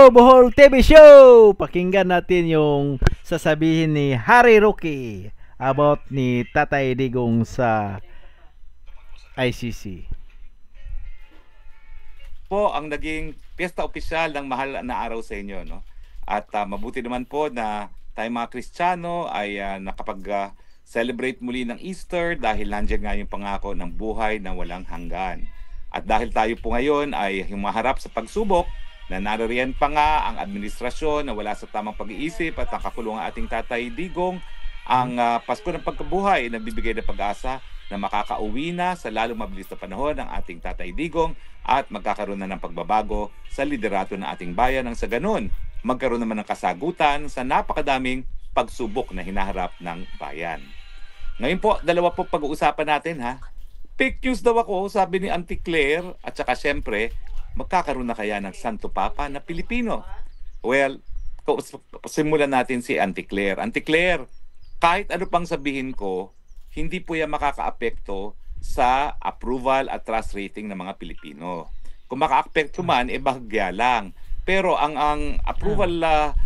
Bohol TV Show! Pakinggan natin yung sasabihin ni Harry Roque about ni Tatay Digong sa ICC. Po ang naging piyesta opisyal ng mahal na araw sa inyo, no? At mabuti naman po na tayo mga Kristiyano ay nakapag-celebrate muli ng Easter dahil nandiyan nga yung pangako ng buhay na walang hanggan. At dahil tayo po ngayon ay humaharap sa pagsubok na naririyan pa nga ang administrasyon na wala sa tamang pag-iisip at nakakulong ang ating Tatay Digong, ang Pasko ng Pagkabuhay na bibigay ng pag-asa na makakauwi na sa lalong mabilis na panahon ang ating Tatay Digong at magkakaroon na ng pagbabago sa liderato ng ating bayan nang sa ganun magkaroon naman ng kasagutan sa napakadaming pagsubok na hinaharap ng bayan. Ngayon po, dalawa po pag-uusapan natin ha. Fake news daw ako, sabi ni Auntie Claire, at saka syempre, magkakaroon na kaya ng Santo Papa na Pilipino? Well, simulan natin si Auntie Claire. Auntie Claire, kahit ano pang sabihin ko, hindi po yan makakaapekto sa approval at trust rating ng mga Pilipino. Kung maka-apekto man, bahagya lang. Pero ang approval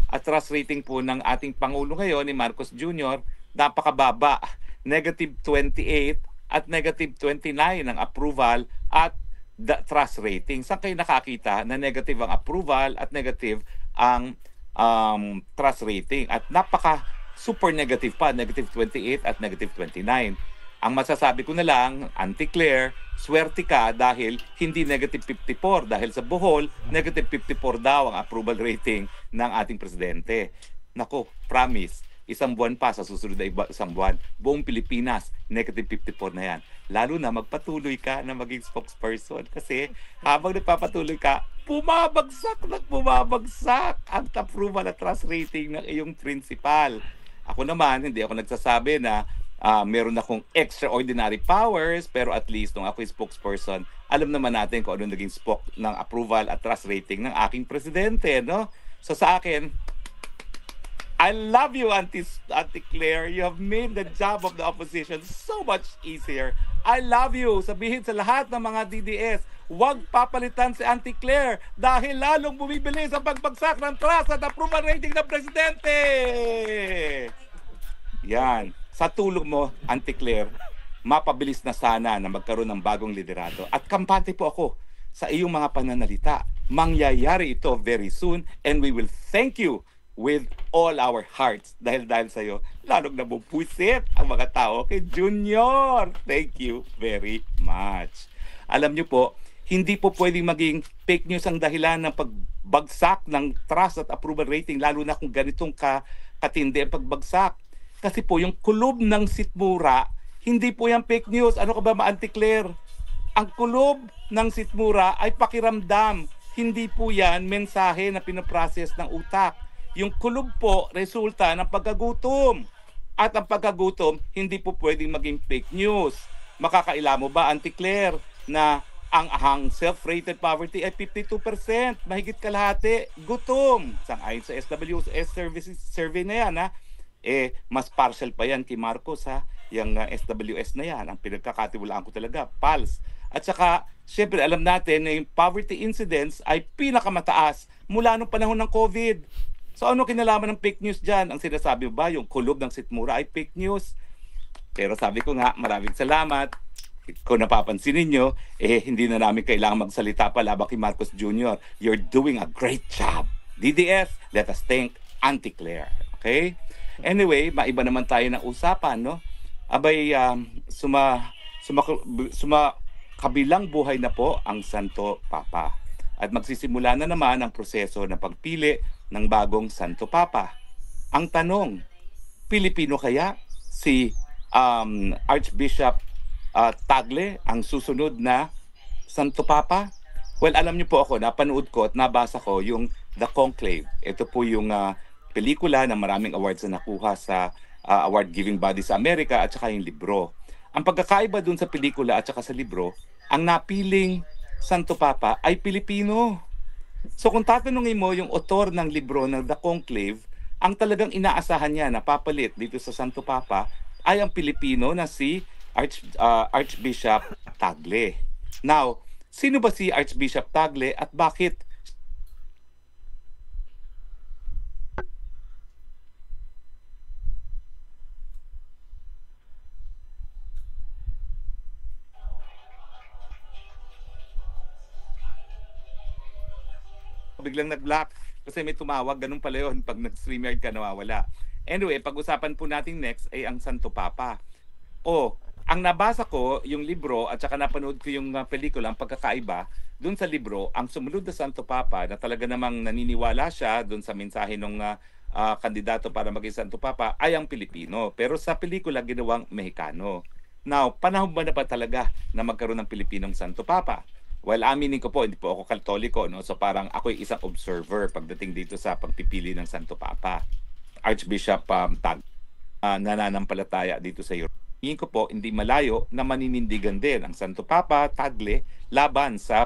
at trust rating po ng ating Pangulo ngayon, ni Marcos Jr., napakababa. -28 at -29 ang approval at trust rating. Saan kayo nakakita na negative ang approval at negative ang trust rating? At super negative pa, -28 at -29. Ang masasabi ko na lang, Auntie Claire, swerte ka dahil hindi -54 dahil sa Bohol, -54 daw ang approval rating ng ating presidente. Nako, promise, isang buwan pa sa susunod na isang buwan, buong Pilipinas, -54 na yan. Lalo na magpatuloy ka na maging spokesperson kasi habang nagpapatuloy ka, bumabagsak ang approval at trust rating ng iyong principal. Ako naman, hindi ako nagsasabi na meron akong extraordinary powers, pero at least nung ako yung spokesperson, alam naman natin kung ano naging spoke ng approval at trust rating ng aking presidente, no? So sa akin, I love you, Auntie Claire. You have made the job of the opposition so much easier. I love you. Sabihin sa lahat ng mga DDS, huwag papalitan si Auntie Claire dahil lalong bumibilis ang pagbagsak ng trust at approval rating ng presidente. Yan. Sa tulong mo, Auntie Claire, mapabilis na sana na magkaroon ng bagong liderato. At kampante po ako sa iyong mga pananalita. Mangyayari ito very soon and we will thank you with all our hearts. Dahil sa iyo, lalong nabupusit ang mga tao kay Junior. Thank you very much. Alam niyo po, hindi po pwedeng maging fake news ang dahilan ng pagbagsak ng trust at approval rating, lalo na kung ganitong katindi ang pagbagsak. Kasi po, yung kulob ng Sitmura, hindi po yan fake news. Ano ka ba, Auntie Claire? Ang kulob ng Sitmura ay pakiramdam. Hindi po yan mensahe na pinaprocess ng utak. Yung kulob po, resulta ng pagkagutom. At ang pagkagutom, hindi po pwedeng maging fake news. Makakaila mo ba, Auntie Claire, na ang self-rated poverty ay 52%, mahigit kalahati, gutom. Sang-ayon sa SWS survey na yan, ha? Mas partial pa yan kay Marcos, ha? Yung SWS na yan, ang pinagkakatiwalaan ko talaga, PALS. At saka, syempre alam natin na yung poverty incidence ay pinakamataas mula nung panahon ng COVID. So ano kinalaman ng fake news dyan? Ang sinasabi ba, yung kulob ng Sitmura ay fake news? Pero sabi ko nga, maraming salamat. Kung napapansin ninyo, hindi na namin kailangan magsalita pa labang kay Marcos Jr. You're doing a great job. DDS, let us thank Auntie Claire. Okay? Anyway, maiba naman tayo ng usapan, no? Abay, kabilang buhay na po ang Santo Papa. At magsisimula na naman ang proseso ng pagpili ng bagong Santo Papa. Ang tanong, Pilipino kaya si Archbishop Tagle ang susunod na Santo Papa? Well, alam niyo po ako, napanood ko at nabasa ko yung The Conclave. Ito po yung pelikula na maraming awards na nakuha sa award-giving body sa Amerika at saka yung libro. Ang pagkakaiba dun sa pelikula at saka sa libro, ang napiling Santo Papa ay Pilipino. So kung tatanungin mo yung author ng libro ng The Conclave, ang talagang inaasahan niya na papalit dito sa Santo Papa ay ang Pilipino na si Archbishop Tagle. Now, sino ba si Archbishop Tagle at bakit biglang nag-block kasi may tumawag, ganun pala yun pag nag-StreamYard ka nawawala. Anyway, pag-usapan po natin next ay ang Santo Papa. Ang nabasa ko, yung libro at saka napanood ko yung pelikula, ang pagkakaiba, doon sa libro, ang sumunod na Santo Papa na talaga namang naniniwala siya doon sa mensahe ng kandidato para maging Santo Papa ay ang Pilipino. Pero sa pelikula, ginawang Mexicano. Now, panahon ba na ba talaga na magkaroon ng Pilipinong Santo Papa? Well, aminin ko po, hindi po ako Katoliko, no? So parang ako'y isang observer pagdating dito sa pagpipili ng Santo Papa. Archbishop Tag, nananampalataya dito sa Europe. Tingin ko po, hindi malayo na maninindigan din ang Santo Papa Tagle laban sa